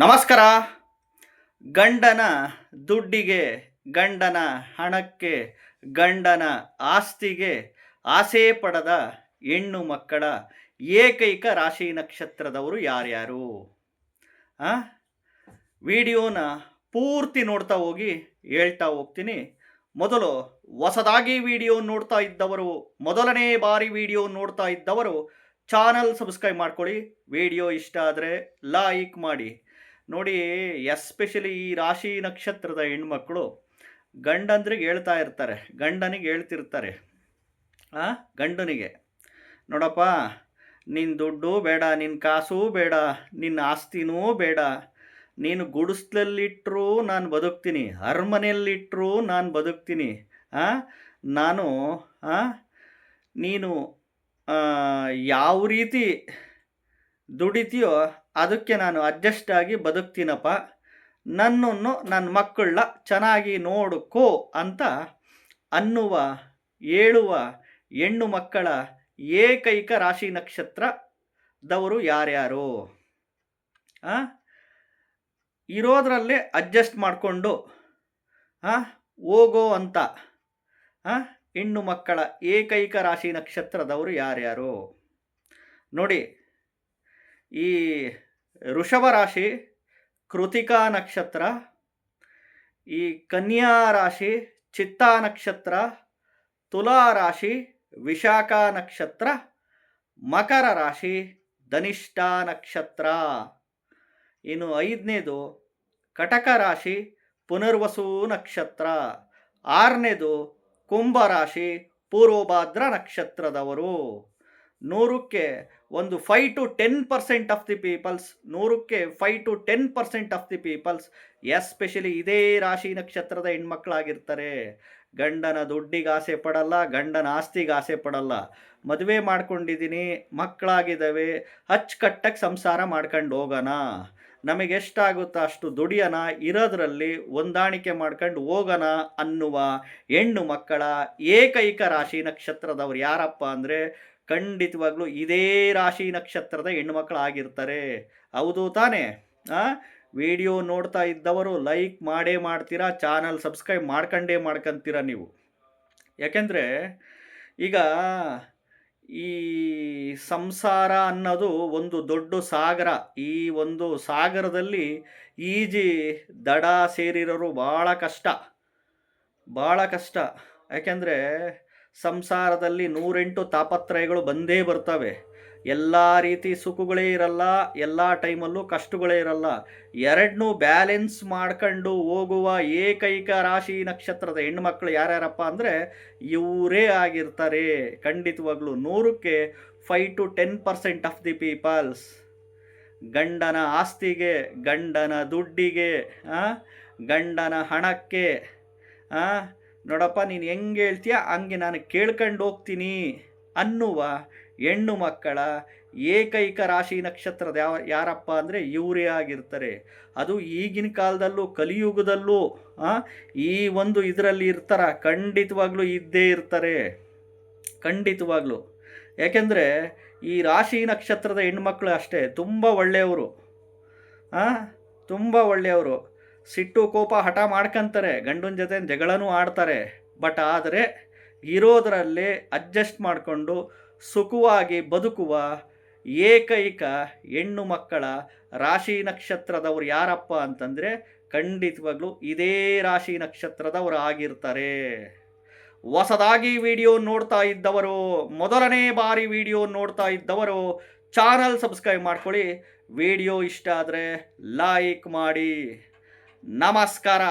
ನಮಸ್ಕಾರ. ಗಂಡನ ದುಡ್ಡಿಗೆ, ಗಂಡನ ಹಣಕ್ಕೆ, ಗಂಡನ ಆಸ್ತಿಗೆ ಆಸೆ ಪಡದ ಹೆಣ್ಣು ಮಕ್ಕಳ ಏಕೈಕ ರಾಶಿ ನಕ್ಷತ್ರದವರು ಯಾರ್ಯಾರು? ಆ ವಿಡಿಯೋನ ಪೂರ್ತಿ ನೋಡ್ತಾ ಹೋಗಿ ಹೇಳ್ತಾ ಹೋಗ್ತೀನಿ. ಮೊದಲು ಹೊಸದಾಗಿ ವಿಡಿಯೋ ನೋಡ್ತಾ ಇದ್ದವರು, ಮೊದಲನೇ ಬಾರಿ ವಿಡಿಯೋ ನೋಡ್ತಾ ಇದ್ದವರು ಚಾನಲ್ ಸಬ್ಸ್ಕ್ರೈಬ್ ಮಾಡ್ಕೊಳ್ಳಿ. ವಿಡಿಯೋ ಇಷ್ಟ ಆದರೆ ಲೈಕ್ ಮಾಡಿ. ನೋಡಿ, ಎಸ್ಪೆಷಲಿ ಈ ರಾಶಿ ನಕ್ಷತ್ರದ ಹೆಣ್ಮಕ್ಳು ಗಂಡಂದ್ರಿಗೆ ಹೇಳ್ತಾ ಇರ್ತಾರೆ, ಗಂಡನಿಗೆ ಹೇಳ್ತಿರ್ತಾರೆ, ಗಂಡನಿಗೆ, ನೋಡಪ್ಪ, ನಿನ್ನ ದುಡ್ಡು ಬೇಡ, ನಿನ್ನ ಕಾಸು ಬೇಡ, ನಿನ್ನ ಆಸ್ತಿನೂ ಬೇಡ, ನೀನು ಗುಡಿಸ್ಲಲ್ಲಿಟ್ಟರೂ ನಾನು ಬದುಕ್ತೀನಿ, ಅರಮನೆಯಲ್ಲಿಟ್ಟರೂ ನಾನು ಬದುಕ್ತೀನಿ, ನಾನು ನೀನು ಯಾವ ರೀತಿ ದುಡಿತೀಯೋ ಅದಕ್ಕೆ ನಾನು ಅಡ್ಜಸ್ಟ್ ಆಗಿ ಬದುಕ್ತೀನಪ್ಪ, ನನ್ನನ್ನು ನನ್ನ ಮಕ್ಕಳನ್ನ ಚೆನ್ನಾಗಿ ನೋಡ್ಕೋ ಅಂತ ಅನ್ನುವ ಹೇಳುವ ಹೆಣ್ಣು ಮಕ್ಕಳ ಏಕೈಕ ರಾಶಿ ನಕ್ಷತ್ರದವರು ಯಾರ್ಯಾರು? ಇರೋದ್ರಲ್ಲೇ ಅಡ್ಜಸ್ಟ್ ಮಾಡಿಕೊಂಡು ಹೋಗೋ ಅಂತ ಹೆಣ್ಣು ಮಕ್ಕಳ ಏಕೈಕ ರಾಶಿ ನಕ್ಷತ್ರದವರು ಯಾರ್ಯಾರು? ನೋಡಿ, ಈ ವೃಷಭ ರಾಶಿ ಕೃತಿಕಾ ನಕ್ಷತ್ರ, ಈ ಕನ್ಯಾ ರಾಶಿ ಚಿತ್ತಾ ನಕ್ಷತ್ರ, ತುಲಾ ರಾಶಿ ವಿಶಾಖ ನಕ್ಷತ್ರ, ಮಕರ ರಾಶಿ ಧನಿಷ್ಠ ನಕ್ಷತ್ರ. ಇನ್ನು 5ನೇದು ಕಟಕ ರಾಶಿ ಪುನರ್ವಸು ನಕ್ಷತ್ರ, 6ನೇದು ಕುಂಭ ರಾಶಿ ಪೂರ್ವಭಾದ್ರ ನಕ್ಷತ್ರದವರು. 100ಕ್ಕೆ ಒಂದು 5 to 10% ಆಫ್ ದಿ ಪೀಪಲ್ಸ್, 100ಕ್ಕೆ 5 to 10% of the peoples especially ಇದೇ ರಾಶಿ ನಕ್ಷತ್ರದ ಹೆಣ್ಮಕ್ಳಾಗಿರ್ತಾರೆ. ಗಂಡನ ದುಡ್ಡಿಗೆ ಆಸೆ ಪಡಲ್ಲ, ಗಂಡನ ಆಸ್ತಿಗೆ ಆಸೆ ಪಡಲ್ಲ. ಮದುವೆ ಮಾಡ್ಕೊಂಡಿದ್ದೀನಿ, ಮಕ್ಕಳಾಗಿದ್ದಾವೆ, ಅಚ್ಚುಕಟ್ಟಾಗಿ ಸಂಸಾರ ಮಾಡ್ಕೊಂಡು ಹೋಗೋಣ, ನಮಗೆ ಎಷ್ಟಾಗುತ್ತೋ ಅಷ್ಟು ದುಡಿಯೋಣ, ಇರೋದ್ರಲ್ಲಿ ಹೊಂದಾಣಿಕೆ ಮಾಡ್ಕೊಂಡು ಹೋಗೋಣ ಅನ್ನುವ ಹೆಣ್ಣು ಮಕ್ಕಳ ಏಕೈಕ ರಾಶಿ ನಕ್ಷತ್ರದವ್ರು ಯಾರಪ್ಪ ಅಂದರೆ ಖಂಡಿತವಾಗ್ಲೂ ಇದೇ ರಾಶಿ ನಕ್ಷತ್ರದ ಹೆಣ್ಣುಮಕ್ಕಳು ಆಗಿರ್ತಾರೆ. ಹೌದು ತಾನೇ? ವಿಡಿಯೋ ನೋಡ್ತಾ ಇದ್ದವರು ಲೈಕ್ ಮಾಡೇ ಮಾಡ್ತೀರಾ, ಚಾನಲ್ ಸಬ್ಸ್ಕ್ರೈಬ್ ಮಾಡ್ಕೊಂತೀರಾ ನೀವು. ಯಾಕೆಂದರೆ ಈಗ ಈ ಸಂಸಾರ ಅನ್ನೋದು ಒಂದು ದೊಡ್ಡ ಸಾಗರ. ಈ ಒಂದು ಸಾಗರದಲ್ಲಿ ಈಜಿ ದಡ ಸೇರಿರೋರು ಭಾಳ ಕಷ್ಟ. ಯಾಕೆಂದರೆ ಸಂಸಾರದಲ್ಲಿ 108 ತಾಪತ್ರಯಗಳು ಬಂದೇ ಬರ್ತವೆ. ಎಲ್ಲ ರೀತಿ ಸುಖಗಳೇ ಇರಲ್ಲ, ಎಲ್ಲ ಟೈಮಲ್ಲೂ ಕಷ್ಟಗಳೇ ಇರಲ್ಲ. ಎರಡನ್ನೂ ಬ್ಯಾಲೆನ್ಸ್ ಮಾಡ್ಕೊಂಡು ಹೋಗುವ ಏಕೈಕ ರಾಶಿ ನಕ್ಷತ್ರದ ಹೆಣ್ಮಕ್ಳು ಯಾರ್ಯಾರಪ್ಪ ಅಂದರೆ ಇವರೇ ಆಗಿರ್ತಾರೆ. ಖಂಡಿತವಾಗ್ಲೂ 100ಕ್ಕೆ 5 to 10% ಆಫ್ ದಿ ಪೀಪಲ್ಸ್ ಗಂಡನ ಆಸ್ತಿಗೆ, ಗಂಡನ ದುಡ್ಡಿಗೆ, ಗಂಡನ ಹಣಕ್ಕೆ, ನೋಡಪ್ಪ ನೀನು ಹೆಂಗೆ ಹೇಳ್ತೀಯ ಹಂಗೆ ನಾನು ಕೇಳ್ಕೊಂಡು ಹೋಗ್ತೀನಿ ಅನ್ನುವ ಹೆಣ್ಣು ಮಕ್ಕಳ ಏಕೈಕ ರಾಶಿ ನಕ್ಷತ್ರದ ಯಾರಪ್ಪ ಅಂದರೆ ಇವರೇ ಆಗಿರ್ತಾರೆ. ಅದು ಈಗಿನ ಕಾಲದಲ್ಲೂ ಕಲಿಯುಗದಲ್ಲೂ ಈ ಒಂದು ಇದರಲ್ಲಿ ಖಂಡಿತವಾಗ್ಲೂ ಇದ್ದೇ ಇರ್ತಾರೆ, ಖಂಡಿತವಾಗ್ಲೂ. ಯಾಕೆಂದರೆ ಈ ರಾಶಿ ನಕ್ಷತ್ರದ ಹೆಣ್ಮಕ್ಳು ಅಷ್ಟೇ ತುಂಬ ಒಳ್ಳೆಯವರು, ತುಂಬ ಒಳ್ಳೆಯವರು. ಸಿಟ್ಟು ಕೋಪ ಹಠ ಮಾಡ್ಕೊಂತಾರೆ, ಗಂಡನ ಜೊತೆ ಜಗಳನೂ ಆಡ್ತಾರೆ. ಬಟ್ ಆದರೆ ಇರೋದರಲ್ಲೇ ಅಡ್ಜಸ್ಟ್ ಮಾಡಿಕೊಂಡು ಸುಖವಾಗಿ ಬದುಕುವ ಏಕೈಕ ಹೆಣ್ಣು ಮಕ್ಕಳ ರಾಶಿ ನಕ್ಷತ್ರದವರು ಯಾರಪ್ಪ ಅಂತಂದರೆ ಖಂಡಿತವಾಗ್ಲೂ ಇದೇ ರಾಶಿ ನಕ್ಷತ್ರದವರು ಆಗಿರ್ತಾರೆ. ಹೊಸದಾಗಿ ವಿಡಿಯೋ ನೋಡ್ತಾ ಇದ್ದವರು, ಮೊದಲನೇ ಬಾರಿ ವಿಡಿಯೋ ನೋಡ್ತಾ ಇದ್ದವರು ಚಾನಲ್ ಸಬ್ಸ್ಕ್ರೈಬ್ ಮಾಡ್ಕೊಳ್ಳಿ. ವಿಡಿಯೋ ಇಷ್ಟ ಆದರೆ ಲೈಕ್ ಮಾಡಿ. ನಮಸ್ಕಾರ.